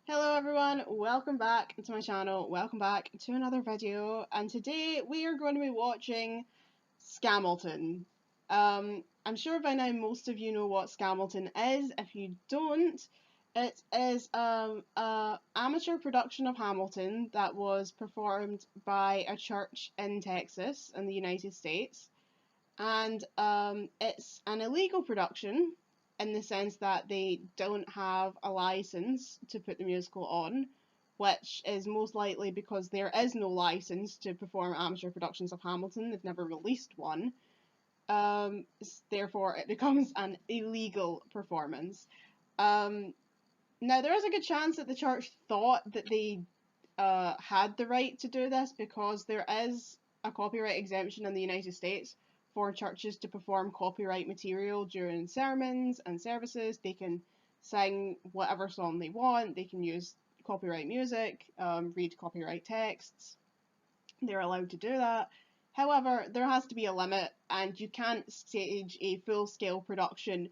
Hello everyone, welcome back to my channel, welcome back to another video, and today we are going to be watching Scamilton. I'm sure by now most of you know what Scamilton is. If you don't, it is a amateur production of Hamilton that was performed by a church in Texas in the United States, and it's an illegal production in the sense that they don't have a license to put the musical on, which is most likely because there is no license to perform amateur productions of Hamilton. They've never released one. Therefore, it becomes an illegal performance. Now, there is a good chance that the church thought that they had the right to do this because there is a copyright exemption in the United States for churches to perform copyright material during sermons and services. They can sing whatever song they want, they can use copyright music, read copyright texts. They're allowed to do that. However, there has to be a limit, and you can't stage a full-scale production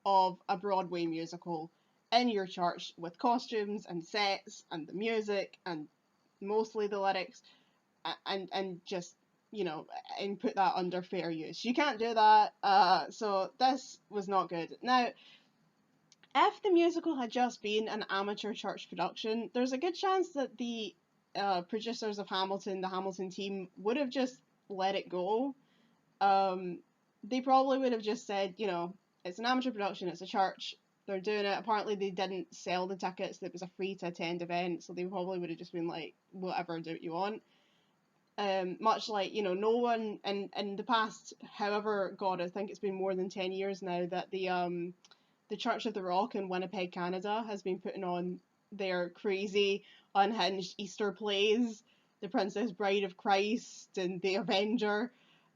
of a Broadway musical in your church with costumes and sets and the music and mostly the lyrics and just and put that under fair use. You can't do that. So this was not good. Now, if the musical had just been an amateur church production, there's a good chance that the producers of Hamilton, the Hamilton team, would have just let it go. They probably would have just said, it's an amateur production, it's a church, they're doing it. Apparently, they didn't sell the tickets, it was a free to attend event, so they probably would have just been like, whatever, do what you want. Much like, no one in the past, however, God, I think it's been more than 10 years now that the Church of the Rock in Winnipeg, Canada has been putting on their crazy, unhinged Easter plays, The Princess Bride of Christ and The Avenger.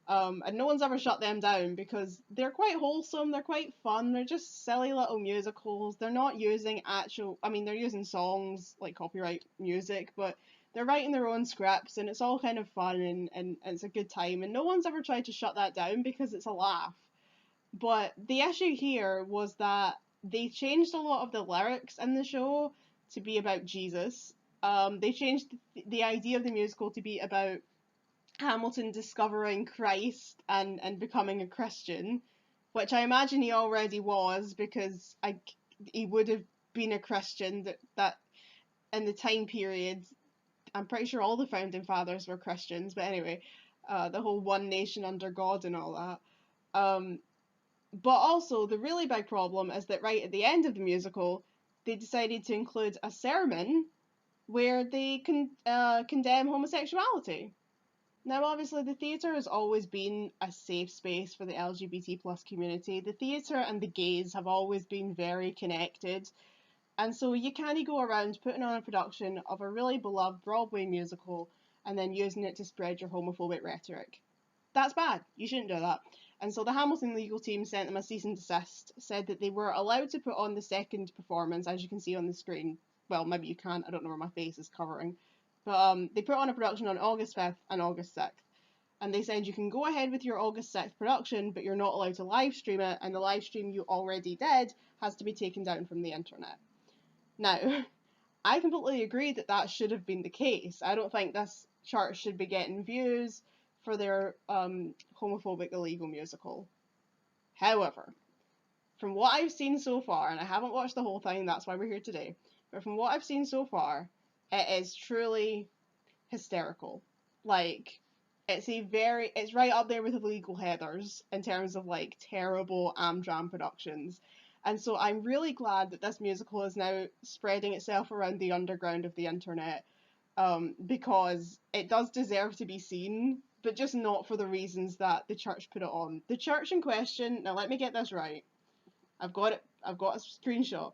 And no one's ever shut them down because they're quite wholesome, they're quite fun, they're just silly little musicals. They're not using they're using songs like copyright music, but they're writing their own scripts and it's all kind of fun and it's a good time. And no one's ever tried to shut that down because it's a laugh. But the issue here was that they changed a lot of the lyrics in the show to be about Jesus. They changed the idea of the musical to be about Hamilton discovering Christ and becoming a Christian, which I imagine he already was because he would have been a Christian that in the time period. I'm pretty sure all the founding fathers were Christians, but anyway, the whole one nation under God and all that. But also, the really big problem is that right at the end of the musical, they decided to include a sermon where they condemn homosexuality. Now, obviously, the theatre has always been a safe space for the LGBT plus community. The theatre and the gays have always been very connected. And so you can't go around putting on a production of a really beloved Broadway musical and then using it to spread your homophobic rhetoric. That's bad. You shouldn't do that. And so the Hamilton legal team sent them a cease and desist, said that they were allowed to put on the second performance, as you can see on the screen. Well, maybe you can't, I don't know where my face is covering. But they put on a production on August 5th and August 6th. And they said you can go ahead with your August 6th production, but you're not allowed to live stream it, and the live stream you already did has to be taken down from the internet. Now, I completely agree that that should have been the case. I don't think this church should be getting views for their homophobic illegal musical. However, from what I've seen so far, and I haven't watched the whole thing, that's why we're here today, but from what I've seen so far, it is truly hysterical. Like, it's right up there with Illegal Heathers in terms of like terrible Amdram productions. And so I'm really glad that this musical is now spreading itself around the underground of the internet, because it does deserve to be seen, but just not for the reasons that the church put it on. The church in question, now let me get this right. I've got a screenshot.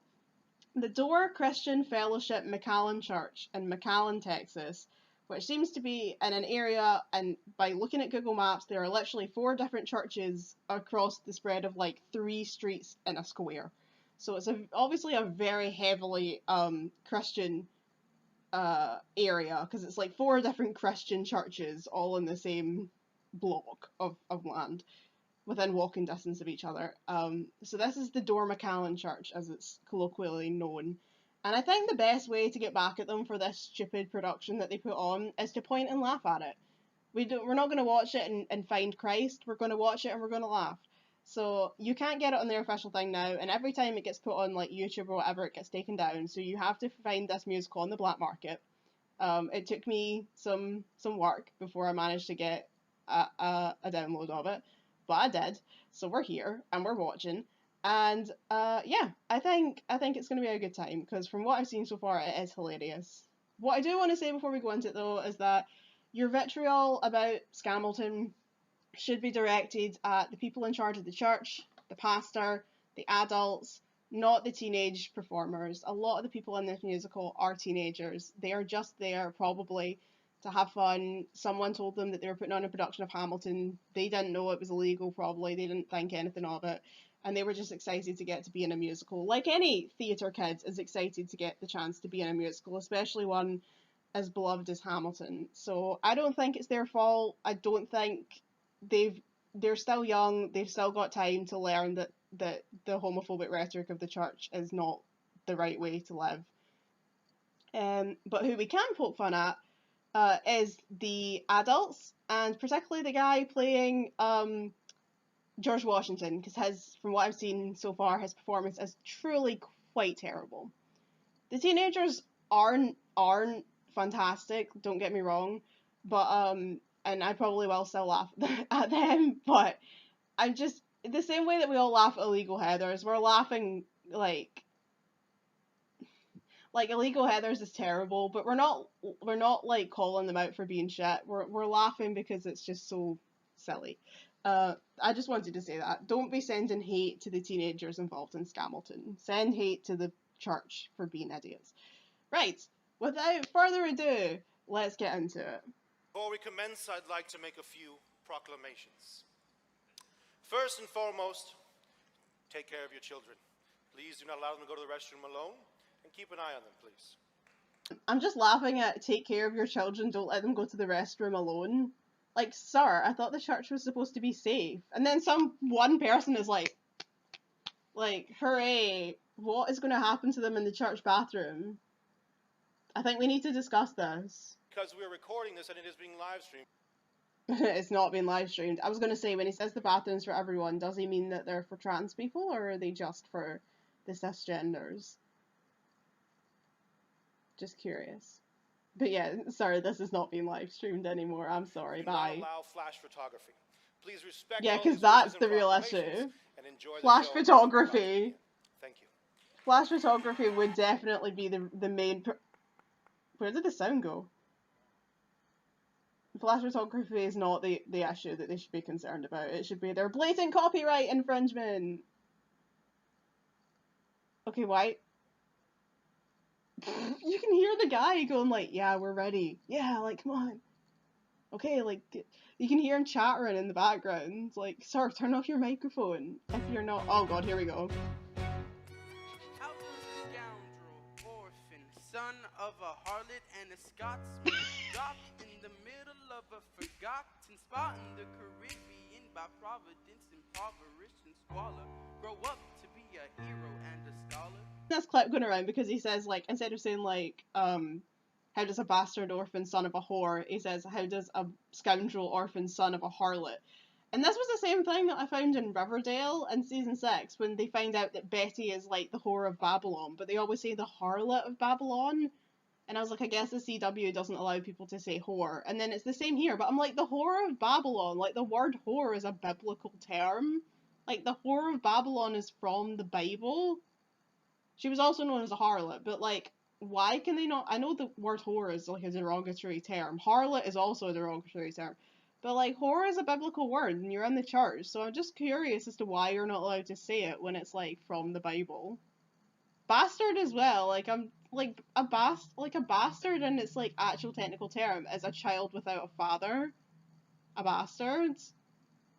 The Door Christian Fellowship McAllen Church in McAllen, Texas, which seems to be in an area, and by looking at Google Maps, there are literally 4 different churches across the spread of like 3 streets in a square. So it's obviously a very heavily Christian area, because it's like 4 different Christian churches all in the same block of land within walking distance of each other. So this is the Door McAllen Church, as it's colloquially known. And I think the best way to get back at them for this stupid production that they put on is to point and laugh at it. We're not going to watch it and find Christ. We're going to watch it and we're going to laugh. So you can't get it on their official thing now, and every time it gets put on like YouTube or whatever, it gets taken down. So you have to find this musical on the black market. It took me some work before I managed to get a download of it, but I did. So we're here and we're watching, and yeah, I think it's going to be a good time because from what I've seen so far, it is hilarious. What I do want to say before we go into it though is that your vitriol about Scamilton should be directed at the people in charge of the church, the pastor, the adults, not the teenage performers. A lot of the people in this musical are teenagers. They are just there probably to have fun. Someone told them that they were putting on a production of Hamilton. They didn't know it was illegal probably. They didn't think anything of it. And they were just excited to get to be in a musical. Like any theatre kid is excited to get the chance to be in a musical, especially one as beloved as Hamilton. So I don't think it's their fault. I don't think they're still young. They've still got time to learn that the homophobic rhetoric of the church is not the right way to live. But who we can poke fun at is the adults, and particularly the guy playing George Washington, because from what I've seen so far, his performance is truly quite terrible. The teenagers aren't fantastic, don't get me wrong, but and I probably will still laugh at them, but I'm just the same way that we all laugh at illegal heathers, we're laughing like illegal heathers is terrible, but we're not like calling them out for being shit. We're laughing because it's just so silly. I just wanted to say that. Don't be sending hate to the teenagers involved in Scamilton. Send hate to the church for being idiots. Right, without further ado, let's get into it. Before we commence, I'd like to make a few proclamations. First and foremost, take care of your children. Please do not allow them to go to the restroom alone, and keep an eye on them, please. I'm just laughing at take care of your children, don't let them go to the restroom alone. Like, sir, I thought the church was supposed to be safe. And then one person is like, hooray, what is going to happen to them in the church bathroom? I think we need to discuss this. Because we're recording this and it is being live streamed. It's not being live streamed. I was going to say, when he says the bathrooms for everyone, does he mean that they're for trans people, or are they just for the cisgenders? Just curious. But yeah, sorry, this is not being live streamed anymore. I'm sorry, bye. Do not allow flash photography. Please respect. Yeah, because that's the real issue. Flash photography. Thank you. Flash photography would definitely be the main. Where did the sound go? Flash photography is not the issue that they should be concerned about. It should be their blatant copyright infringement. Okay, why? You can hear the guy going like, yeah, we're ready. Yeah, like, come on. Okay, like, you can hear him chattering in the background. Like, sir, turn off your microphone if you're not. Oh god, here we go. Scoundrel, orphan, son of a harlot and a Scotsman, dropped in the middle of a forgotten spot in the Caribbean by providence, impoverished and squalor, grow up to be a hero and a scholar. This clip going around because he says, like, instead of saying like, how does a bastard orphan son of a whore, he says, how does a scoundrel orphan son of a harlot? And this was the same thing that I found in Riverdale in season 6 when they find out that Betty is like the whore of Babylon, but they always say the harlot of Babylon. And I was like, I guess the CW doesn't allow people to say whore. And then it's the same here, but I'm like, the whore of Babylon, like the word whore is a biblical term. Like the whore of Babylon is from the Bible. She was also known as a harlot, but like, why can they not? I know the word whore is like a derogatory term. Harlot is also a derogatory term. But like, whore is a biblical word and you're in the church, so I'm just curious as to why you're not allowed to say it when it's like from the Bible. Bastard as well, like I'm like a bastard and its like actual technical term is a child without a father. A bastard.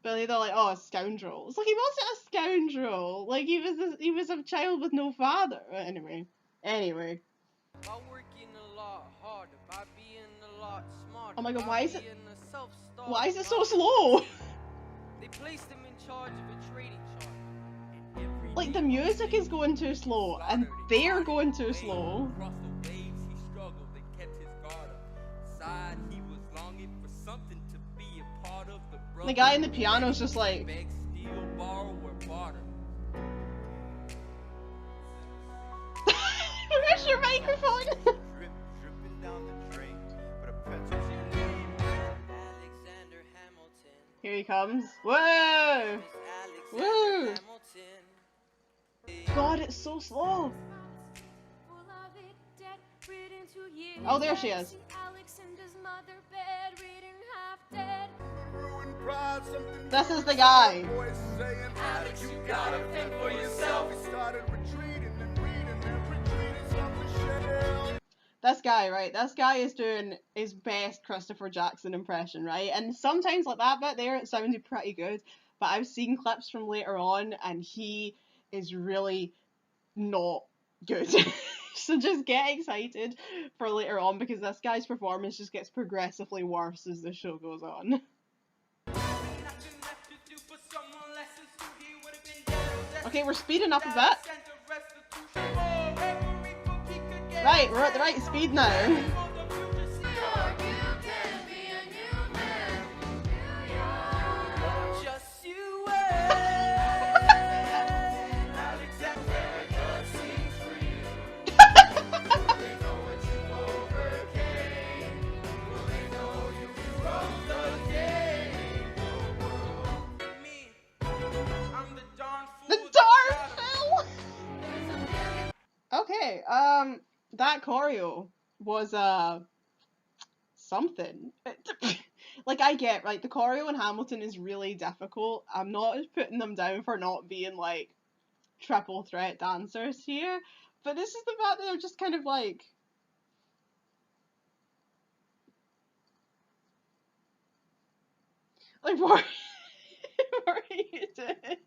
But they're like, oh, a scoundrel. It's like, he wasn't a scoundrel. Like, he was a child with no father. Anyway. By working a lot harder, by being a lot smarter. Oh my god, why is it so slow? They placed him in charge of a trading charter. like the music is going too slow, and they're going too slow. Across the waves he struggled and kept his guard up. Inside he was longing for something to be a part of the brotherhood. The guy in the piano's just like, Beg, steal, borrow, or barter. where's your microphone? Dripping down the drain, but a pencil's Alexander Hamilton. Here he comes. Whoa! Alexander Woo! Hamilton. God, it's so slow. Oh, there she is. This is the guy. Alex, you gotta fend for yourself. He started retreating and reading and retreating something shell. This guy, right? This guy is doing his best Christopher Jackson impression, right? And sometimes like that bit there, it sounded pretty good. But I've seen clips from later on, and he is really not good. So just get excited for later on, because this guy's performance just gets progressively worse as the show goes on. Okay, we're speeding up a bit. Right, we're at the right speed now. Okay, that choreo was, something. Like, I get, right, the choreo in Hamilton is really difficult. I'm not putting them down for not being, like, triple threat dancers here, but this is the fact that they're just kind of, like... Like, what are you doing?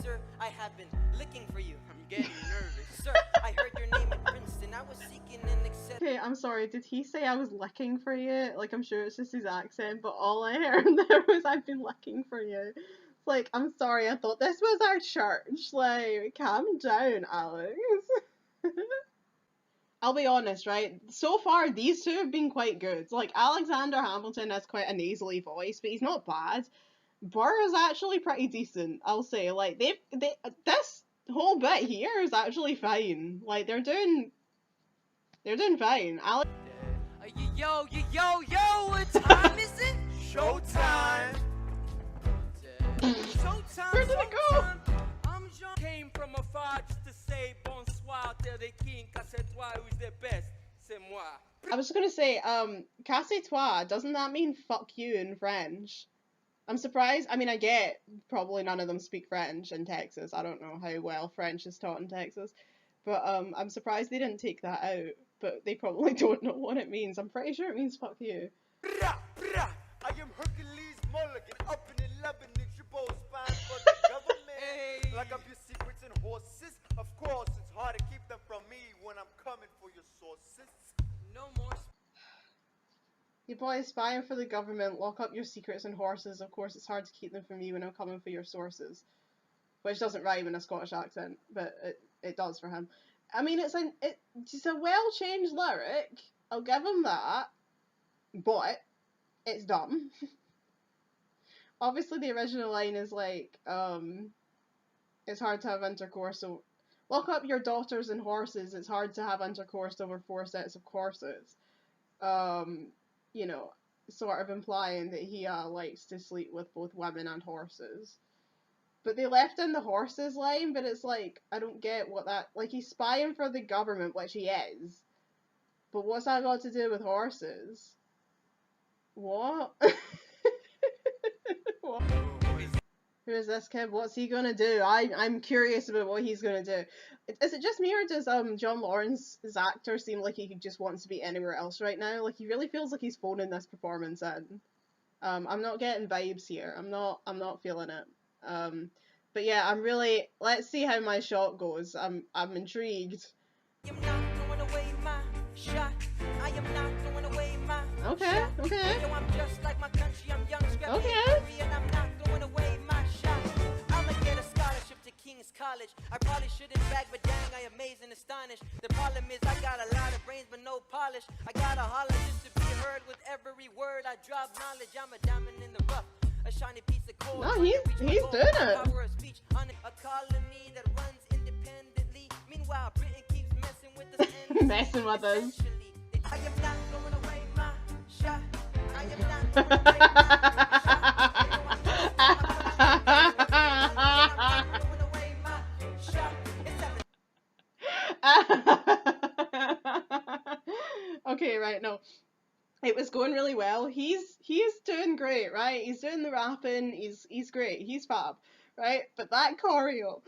Sir, I have been looking for you. I'm getting nervous. Sir, I heard your name at Princeton. I was seeking an accept. Okay, I'm sorry, did he say I was looking for you? Like, I'm sure it's just his accent, but all I heard there was I've been looking for you. It's like, I'm sorry, I thought this was our church. Like, calm down, Alex. I'll be honest, right? So far, these two have been quite good. Like, Alexander Hamilton has quite a nasally voice, but he's not bad. Burr is actually pretty decent, I'll say. Like, this whole bit here is actually fine. Like, they're doing fine. Alex. Yo, what time is it? Showtime! Showtime! Where did it go? I'm Jean. Came from afar just to say bonsoir, tell the king, casse-toi, who's the best? C'est moi. I was gonna say, casse-toi, doesn't that mean fuck you in French? I'm surprised. I mean, I get probably none of them speak French in Texas. I don't know how well French is taught in Texas. But I'm surprised they didn't take that out. But they probably don't know what it means. I'm pretty sure it means fuck you. I am Hercules Mulligan, up in 11 inch bow spine for the government. Hey. Like up your secrets and horses. Of course, it's hard to keep them from me when I'm coming for your sources. No more. You boys spying for the government, lock up your secrets and horses. Of course, it's hard to keep them from you when I'm coming for your sources. Which doesn't rhyme in a Scottish accent, but it does for him. I mean, it's a well-changed lyric. I'll give him that. But it's dumb. Obviously, the original line is like, it's hard to have intercourse, so lock up your daughters and horses. It's hard to have intercourse over 4 sets of corsets. You know, sort of implying that he likes to sleep with both women and horses. But they left in the horses line, but it's like, I don't get what that... Like, he's spying for the government, which he is. But what's that got to do with horses? What? What? Who is this kid? What's he gonna do? I'm curious about what he's gonna do. Is it just me, or does John Lawrence's actor seem like he just wants to be anywhere else right now? Like, he really feels like he's phoning this performance in. I'm not getting vibes here. I'm not feeling it. But yeah, I'm really... Let's see how my shot goes. I'm intrigued. I'm not throwing away my shot. I am not throwing away my Okay, shot. okay. Yo, I'm just like my country. I'm young, scrappy, Okay. and I'm not throwing away my shot. I'ma get a scholarship to King's is college. I probably shouldn't brag, but dang, I amaze and astonish. The problem is I got a lot of brains, but no polish. I gotta holler just to be heard with every word I drop knowledge. I'm a diamond in the rough, a shiny piece of coal. No, he's doing it. Power of speech on a colony that runs independently. Meanwhile, Britain keeps messing with us. Messing with us. I am not throwing away my shot. I am not throwing away my Okay, right, no. It was going really well. He's doing great, right? He's doing the rapping, he's great, he's fab, right? But that choreo,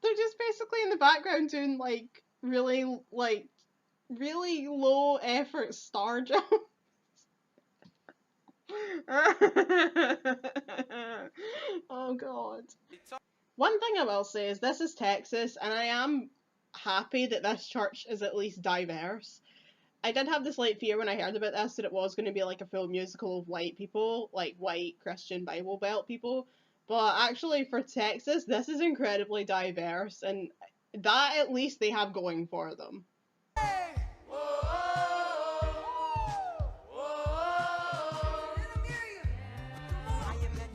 they're just basically in the background doing like really low effort star jumps. Oh god. One thing I will say is this is Texas, and I am happy that this church is at least diverse. I did have this slight fear when I heard about this that it was going to be like a full musical of white people, like white Christian Bible Belt people, but actually for Texas, this is incredibly diverse, and that at least they have going for them.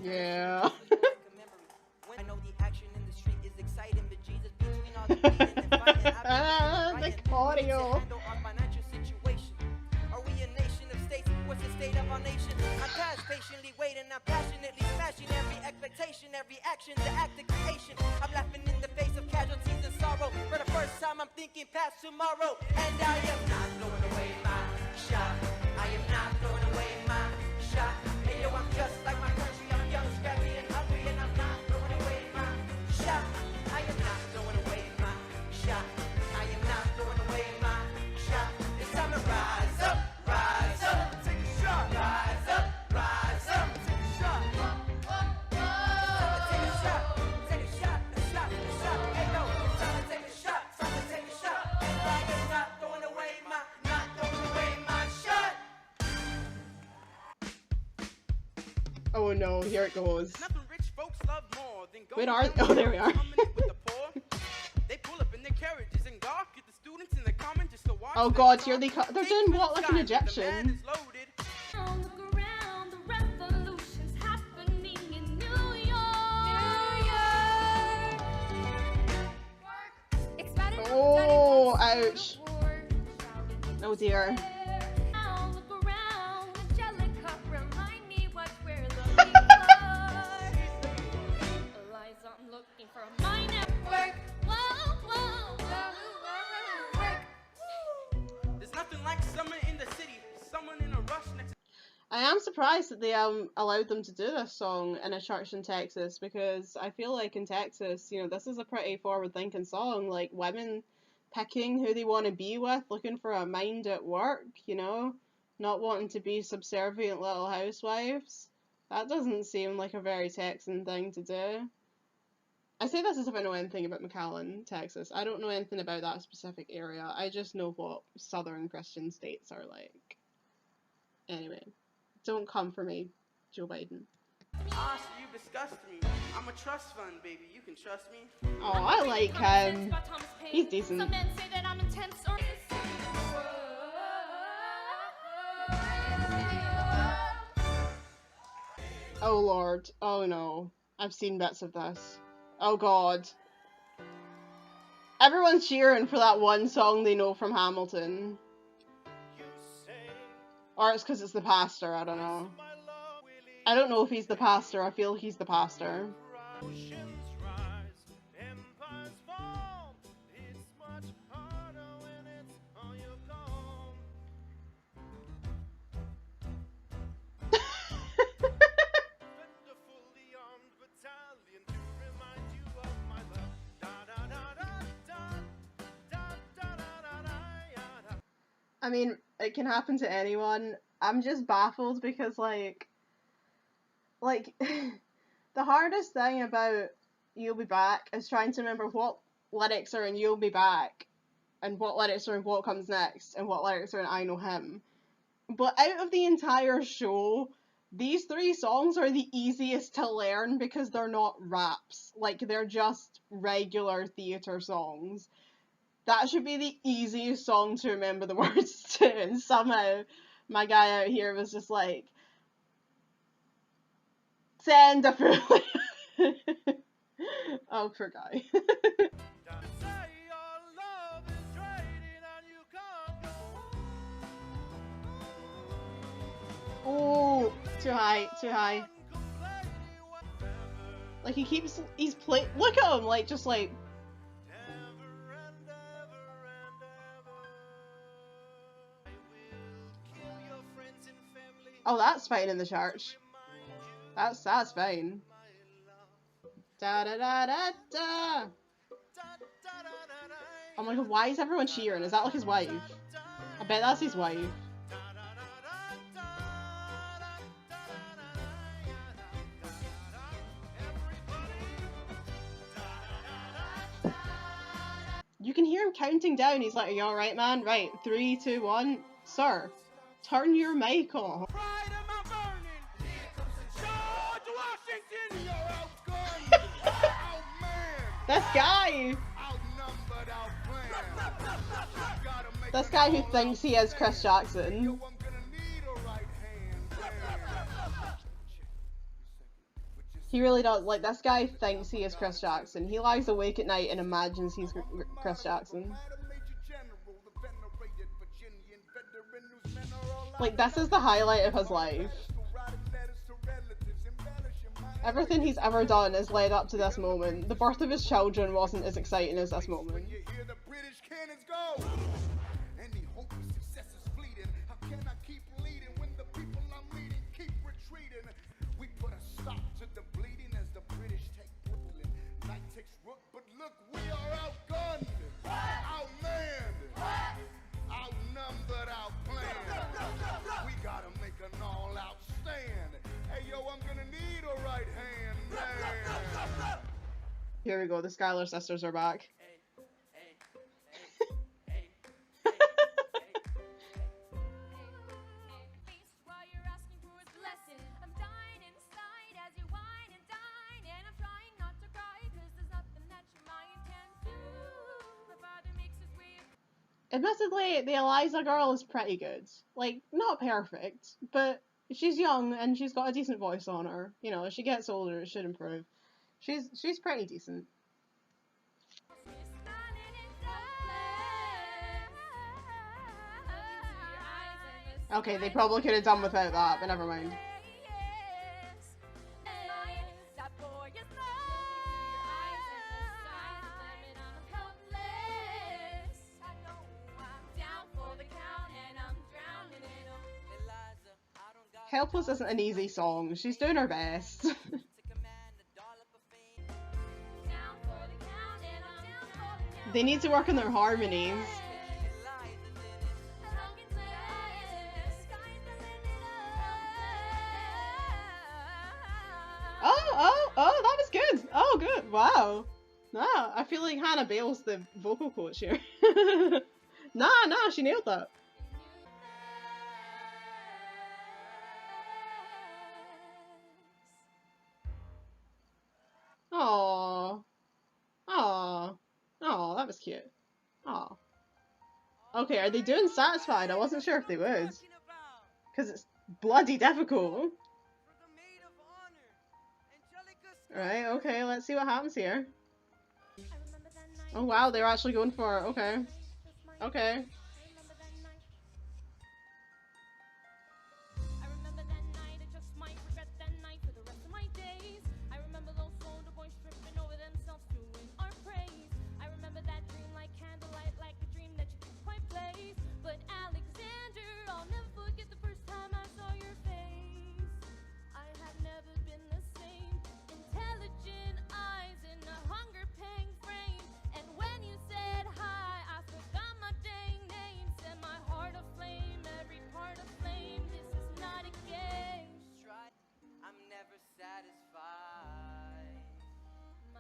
Yeah. I know the action in the street is exciting, but Jesus between all the beating and fighting, The choreo. handle our financial situation. Are we a nation of states? What's the state of our nation? I'm past patiently waiting, I'm passionately smashing every expectation, every action to act the creation. I'm laughing in the face of casualties and sorrow. For the first time, I'm thinking past tomorrow, and I am not throwing away my shot. I am not throwing away my shot. Hey yo, I'm just like my country. I'm young, scrappy, and hungry, and I'm not throwing away my shot. I am not throwing away my shot. I am not throwing away my shot. It's time to rise up, take a shot. Rise up, take a shot. Take a shot, take a shot, a shot, a shot. Hey yo, it's time to take a shot, time to take a shot. And I am not throwing away my shot. Oh no, here it goes. Nothing rich folks love more than going Where are down oh, there we are. coming with the poor. They pull up in their carriages and gawk at the students in the common just to watch. Oh them god, talk. here they come. They're Take doing the what like an shot, the man Egyptian? is loaded. Look around, the revolution's happening in New York. Oh, ouch. Oh dear. Look around, Angelica, remind me what we're looking for. Eliza, I'm looking for my network. Whoa, work. There's nothing like summer in the city. Someone in a rush next. I am surprised that they allowed them to do this song in a church in Texas, because I feel like in Texas, you know, this is a pretty forward-thinking song, like women picking who they want to be with, looking for a mind at work, you know, not wanting to be subservient little housewives. That doesn't seem like a very Texan thing to do. I say this as if I know anything about McAllen, Texas. I don't know anything about that specific area. I just know what southern Christian states are like. Anyway, don't come for me, Joe Biden. Ah, so you disgust me. I'm a trust fund, baby. You can trust me. Oh, I like him. He's decent. Some men say that I'm intense or Oh lord. Oh no. I've seen bits of this. Oh god. Everyone's cheering for that one song they know from Hamilton. Or it's because it's the pastor, I don't know. I don't know if he's the pastor, I feel he's the pastor. I mean, it can happen to anyone. I'm just baffled because, like, the hardest thing about You'll Be Back is trying to remember what lyrics are in You'll Be Back, and what lyrics are in What Comes Next, and what lyrics are in I Know Him. But out of the entire show, these three songs are the easiest to learn because they're not raps. Like, they're just regular theatre songs. That should be the easiest song to remember the words to, and somehow my guy out here was just like, send a fool. Oh, poor guy. Oh, too high, too high. Like, he's look at him, like, just like. Oh, that's fine in the church. That's fine. Da da da da da. Oh my god, why is everyone cheering? Is that like his wife? I bet that's his wife. You can hear him counting down. He's like, "Are you alright, man? Right, 3, 2, 1. Sir, turn your mic off." This guy who thinks he is Chris Jackson. He really does. Like, this guy thinks he is Chris Jackson. He lies awake at night and imagines he's Chris Jackson. Like, this is the highlight of his life. Everything he's ever done has led up to this moment. The birth of his children wasn't as exciting as this moment. Here we go, the Schuyler sisters are back. Admittedly, the Eliza girl is pretty good. Like, not perfect, but she's young and she's got a decent voice on her. You know, as she gets older, it should improve. She's pretty decent. Okay, they probably could have done without that, but never mind. Helpless isn't an easy song. She's doing her best. They need to work on their harmonies. Oh, that was good. Oh, good. Wow. Nah, I feel like Hannah Bale's the vocal coach here. Nah, she nailed that. Oh, that was cute. Oh. Okay, are they doing Satisfied? I wasn't sure if they would. Because it's bloody difficult. Right, okay, let's see what happens here. Oh wow, they're actually going for it. Okay. Okay.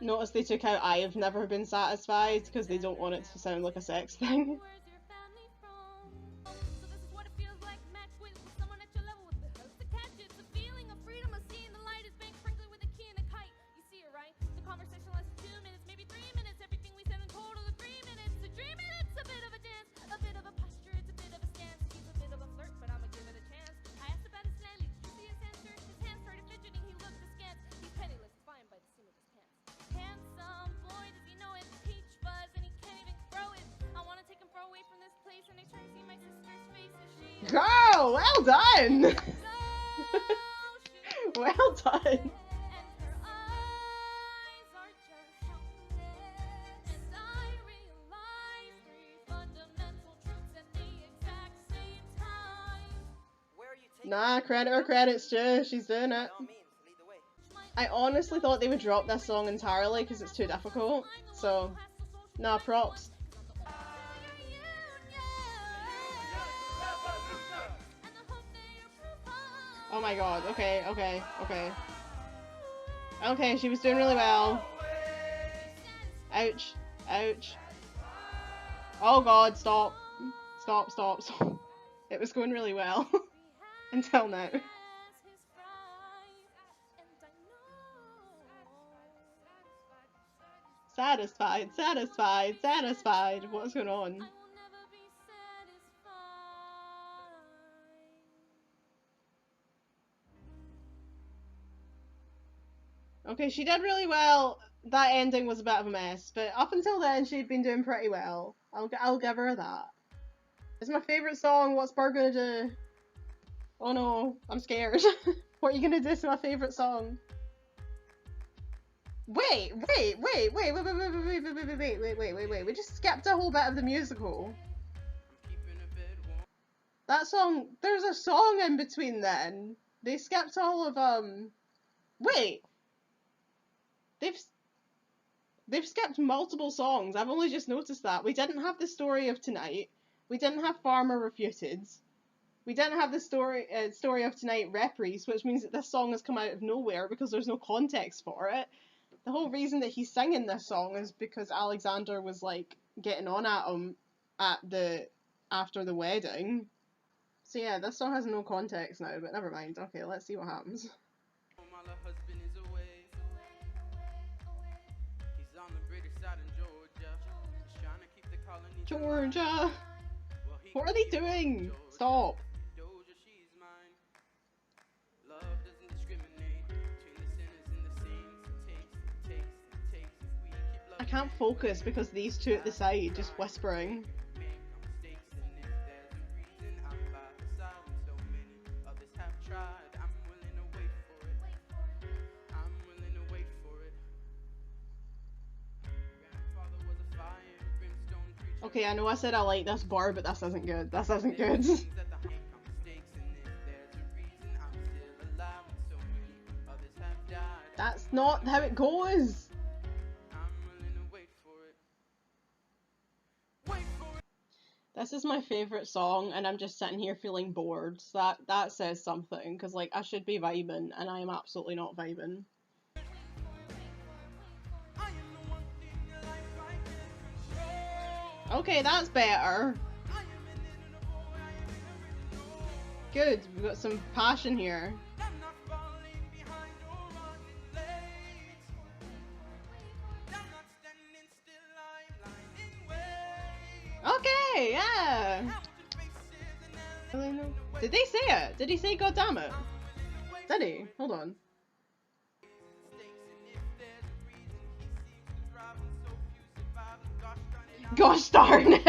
Notice they took out "I have never been satisfied" because they don't want it to sound like a sex thing. Girl, well done! Well done! Nah, credit her credit's due, she's doing it. I honestly thought they would drop this song entirely because it's too difficult, so, nah, props. Oh my god, okay. Okay, she was doing really well. Ouch, ouch. Oh god, stop. Stop. It was going really well. Until now. Satisfied. What's going on? Okay, she did really well. That ending was a bit of a mess, but up until then she'd been doing pretty well. I'll give her that. It's my favourite song. What's Bird gonna do? Oh no, I'm scared. What are you gonna do to my favourite song? Wait. We just skipped a whole bit of the musical. That song, there's a song in between then. They skipped all of, wait. They've skipped multiple songs. I've only just noticed that. We didn't have the story of tonight. We didn't have Farmer Refuted. We didn't have the story of tonight reprise, which means that this song has come out of nowhere because there's no context for it. The whole reason that he's singing this song is because Alexander was like getting on at him after the wedding. So yeah, this song has no context now, but never mind. Okay, let's see what happens. Georgia! What are they doing? Stop! I can't focus because these two at the side just whispering. Okay, I know I said I like this bar, but this isn't good. This isn't good. That's not how it goes! This is my favourite song, and I'm just sitting here feeling bored. So that says something, because like I should be vibing, and I am absolutely not vibing. Okay, that's better. Good, we've got some passion here. Okay, yeah. Did they say it? Did he say God damn it? Did he? Hold on. Gosh darn it!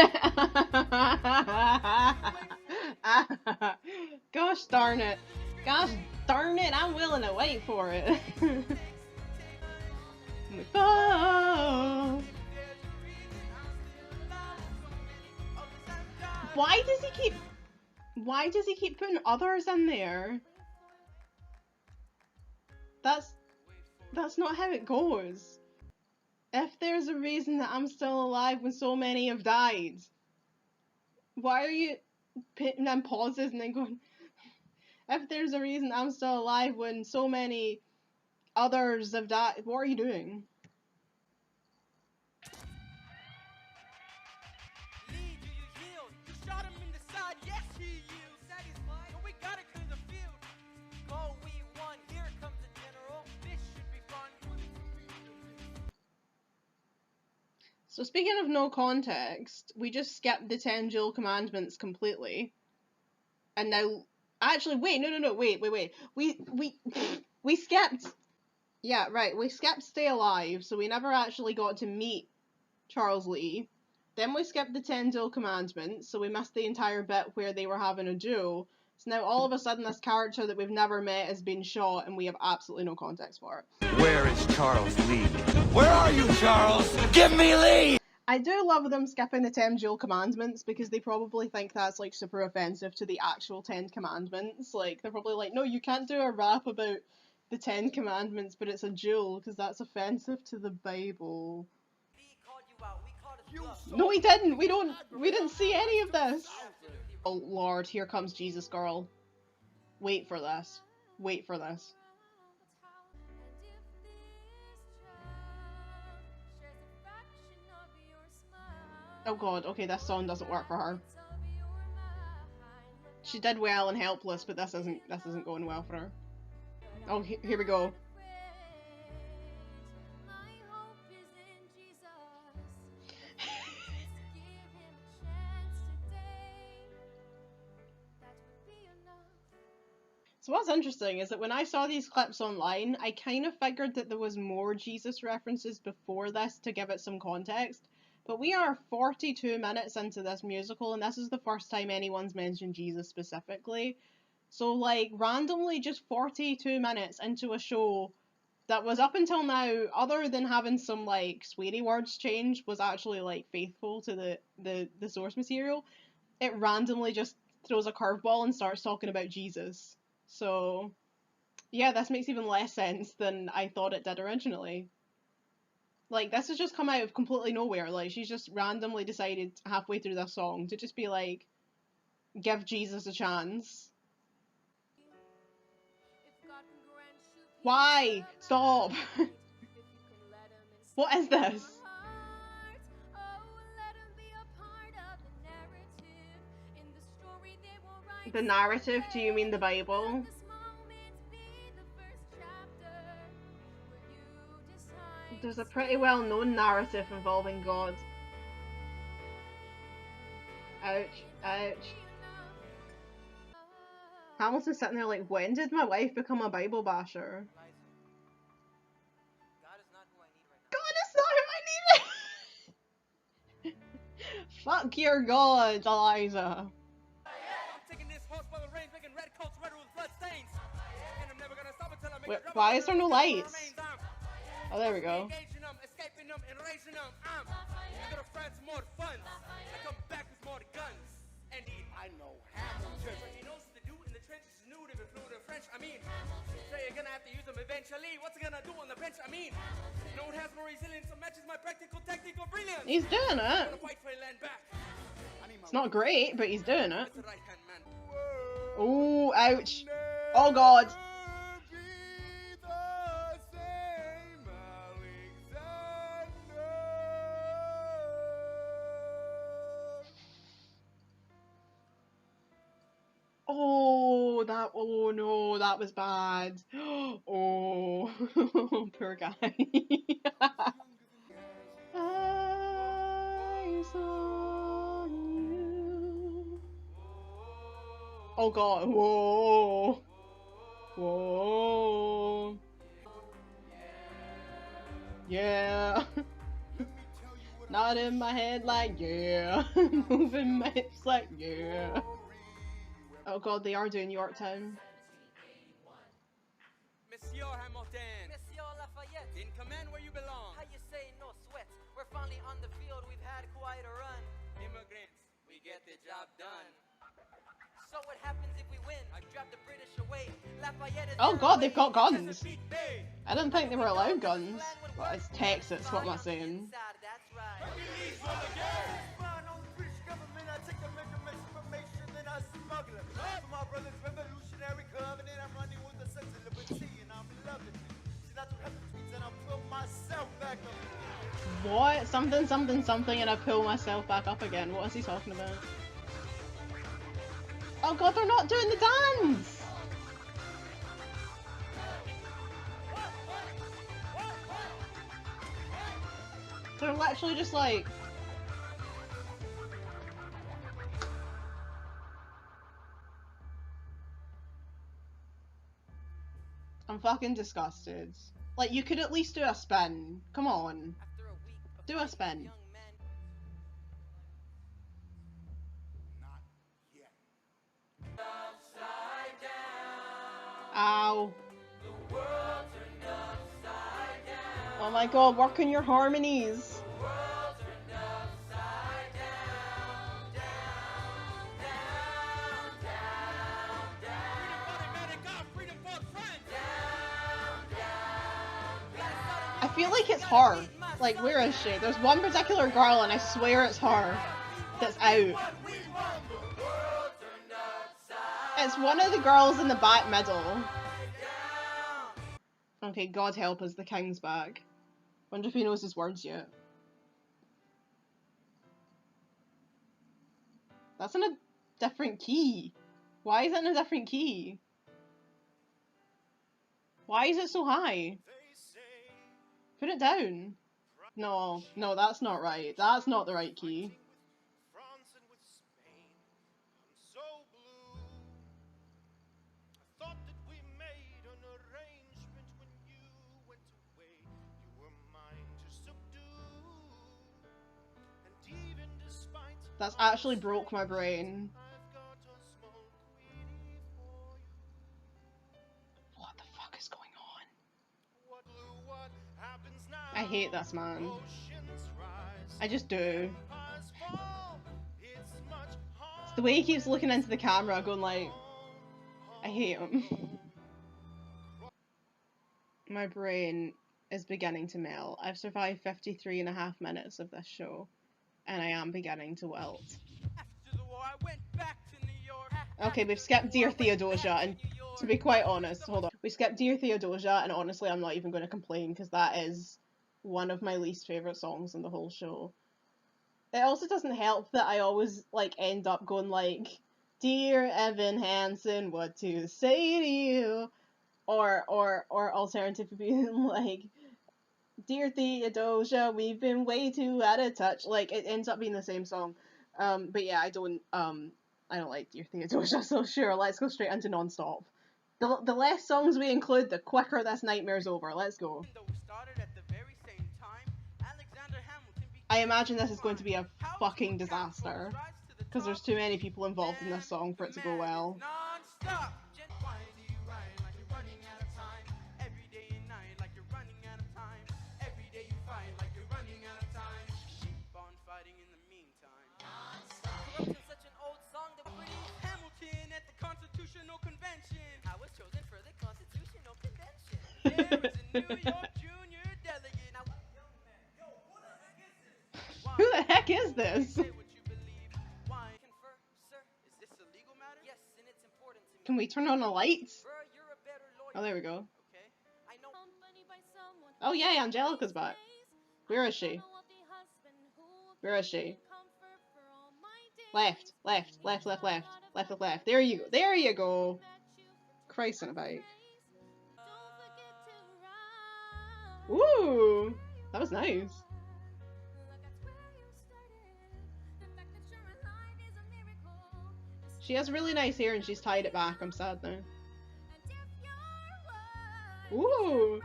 Gosh darn it! Gosh darn it! I'm willing to wait for it. Oh. Why does he keep putting others in there? That's not how it goes. If there's a reason that I'm still alive when so many have died, why are you putting them pauses and then going, if there's a reason I'm still alive when so many others have died, what are you doing? So speaking of no context, we just skipped the 10 Jewel Commandments completely. And now, actually, wait, no, wait. We skipped, yeah, right, we skipped Stay Alive, so we never actually got to meet Charles Lee. Then we skipped the 10 duel commandments, so we missed the entire bit where they were having a duel. So now all of a sudden this character that we've never met has been shot and we have absolutely no context for it. Where is Charles Lee? Where are you, Charles? Give me Lee! I do love them skipping the 10 duel commandments because they probably think that's like super offensive to the actual 10 commandments. Like, they're probably like, no, you can't do a rap about the 10 commandments, but it's a duel because that's offensive to the Bible. We called you out. We called us bluff. No, we didn't. We didn't see any of this. Oh Lord, here comes Jesus girl. Wait for this. Wait for this. Oh God, okay, this song doesn't work for her. She did well in Helpless, but this isn't going well for her. Oh, here we go. So what's interesting is that when I saw these clips online, I kind of figured that there was more Jesus references before this to give it some context. But we are 42 minutes into this musical, and this is the first time anyone's mentioned Jesus specifically. So, like, randomly just 42 minutes into a show that was up until now, other than having some, like, sweary words change, was actually, like, faithful to the source material, it randomly just throws a curveball and starts talking about Jesus. So, yeah, this makes even less sense than I thought it did originally. Like, this has just come out of completely nowhere. Like, she's just randomly decided halfway through this song to just be like, give Jesus a chance. Why? Stop! What is this? The narrative? Do you mean the Bible? There's a pretty well-known narrative involving God. Ouch, ouch. Hamilton's sitting there like, when did my wife become a Bible basher? God is not who I need right now. God is not who I need! Fuck your God, Eliza. I'm taking this horse by the reins, making red coats redder with blood stains. And I'm never gonna stop until I make Wait, a why is there no lights? Oh, there we go. Engaging them, escaping them, and raising them. I'm go to France more funds. I come back with more guns. And I know Hamilton. He knows what to do in the trenches. Knew if it flew to French. I mean, so you're gonna have to use them eventually. What's he gonna do on the bench? I mean, no one has more resilience, so matches my practical technical brilliance. He's doing it. Fight for land back. It's not great, but he's doing it. It's the right hand man. Oh, ouch. Oh God. Oh no, that was bad. Oh, poor guy. Eyes on you. Oh God, whoa. Whoa. Yeah. Not in my head like yeah. Moving my hips like yeah. Oh God, they are doing Yorktown. Monsieur Hamilton, Monsieur Lafayette. in command where you belong. How you say no sweat? We're finally on the field. We've had quite a run. Immigrants, we get the job done. So what happens if we win? I drive the British away. Lafayette is Oh God, they've got guns. Chesapeake Bay. I didn't think they were allowed guns. Well, it's Texas, what am I saying? That's right. What? Something, something, something, and I pull myself back up again. What is he talking about? Oh God, they're not doing the dance! They're literally just like... I'm fucking disgusted. Like, you could at least do a spin. Come on. After a week of Do a spin. young men, Ow. Oh my god, work on your harmonies. I feel like it's her. Like, where is she? There's one particular girl, and I swear it's her that's out. It's one of the girls in the back middle. Okay, God help us, the king's back. Wonder if he knows his words yet. That's in a different key. Why is it in a different key? Why is it so high? Put it down. No, no, that's not right. That's not the right key. That's actually broke my brain. What the fuck is going on? I hate this man. I just do. It's the way he keeps looking into the camera going like, I hate him. My brain is beginning to melt. I've survived 53.5 minutes of this show, and I am beginning to wilt. Okay, we've skipped Dear Theodosia, and to be quite honest, hold on. We skipped Dear Theodosia, and honestly, I'm not even going to complain, because that is one of my least favourite songs in the whole show. It also doesn't help that I always, like, end up going like, Dear Evan Hansen, what to say to you? Or alternatively being like, Dear Theodosia, we've been way too out of touch. Like, it ends up being the same song. But yeah, I don't like Dear Theodosia, so sure, let's go straight into Non-Stop. The less songs we include, the quicker this nightmare's over. Let's go. I imagine this is going to be a fucking disaster, because there's too many people involved in this song for it to go well. Who the heck is this? Can we turn on the lights? Oh, there we go. Oh yay, Angelica's back. Where is she? Where is she? Left, left, left, left, left, left, left, left. There you go. There you go. Christ on a bike. Ooh, that was nice. She has really nice hair and she's tied it back. I'm sad now. Ooh.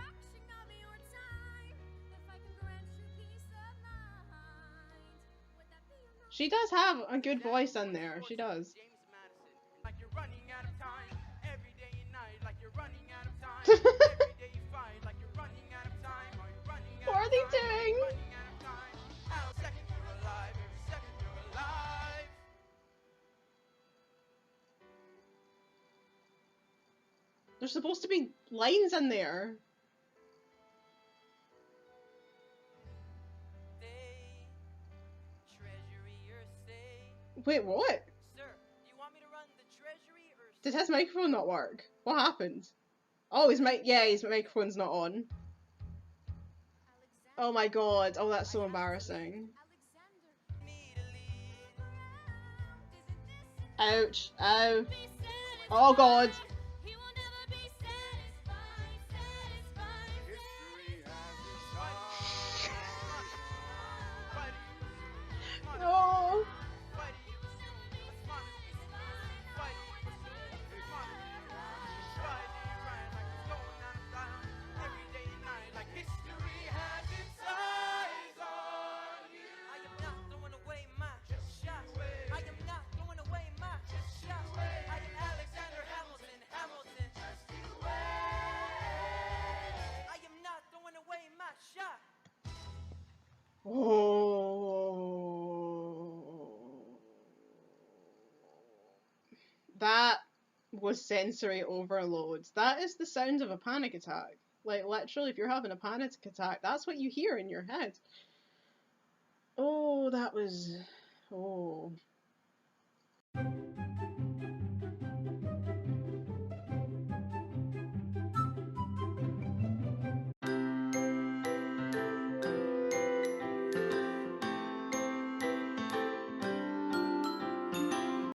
She does have a good voice in there. She does. What are they doing? There's supposed to be lines in there. Wait, what? Sir, do you want me to run the treasury or... Did his microphone not work? What happened? Oh, his microphone's not on. Oh my god. Oh, that's so embarrassing. Ouch. Ow. Oh god. No. was sensory overload. That is the sound of a panic attack. Like, literally, if you're having a panic attack, that's what you hear in your head. Oh, that was... Oh.